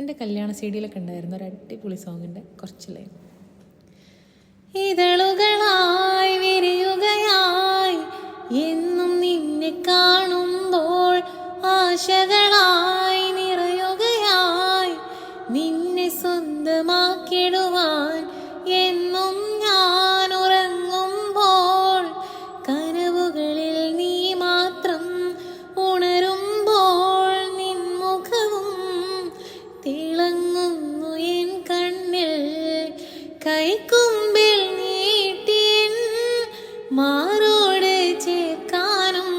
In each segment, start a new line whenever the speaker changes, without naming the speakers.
എൻ്റെ കല്യാണ സീഡിയിലൊക്കെ ഉണ്ടായിരുന്ന ഒരു അടിപൊളി സോങ്ങിൻ്റെ കുറച്ച് ലൈൻ. ഇതളുകളായി വിരിയുകയായി എന്നും നിന്നെ കാണുമ്പോൾ, ആശകളായി നിറയുകയായി നിന്നെ സ്വന്തമാക്കിടുവാൻ എന്നും ഞാൻ ഉറങ്ങുമ്പോൾ, കനവുകളിൽ നീ മാത്രം ഉണരുമ്പോൾ നിൻമുഖവും തിളങ്ങുന്നു എൻ കണ്ണിൽ. കൈക്കുമ്പിൽ നീട്ടിയൻ മാറോട് ചേർക്കാനും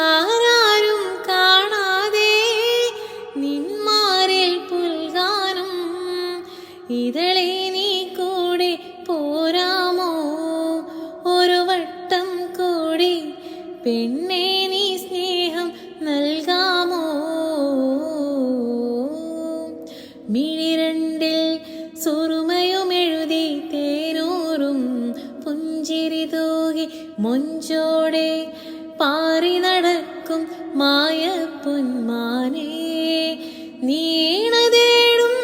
ആരാരും കാണാതെ നിന്മാരിൽ പുൽകാനും, ഇതളെ നീ കൂടെ പോരാമോ ഒരു വട്ടം കൂടി, പെണ്ണെ നീ സ്നേഹം നൽകാമോ. മിഴിരണ്ടിൽ സുറുമയുമെഴുതി തേനൂറും പുഞ്ചിരി തൂകി മൊഞ്ചോടെ പാറി നടക്കും മായപ്പൊന്മാനേ, നീണതേടും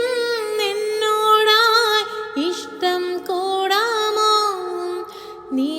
എന്നോടായി ഇഷ്ടം കൂടാമോ, നീ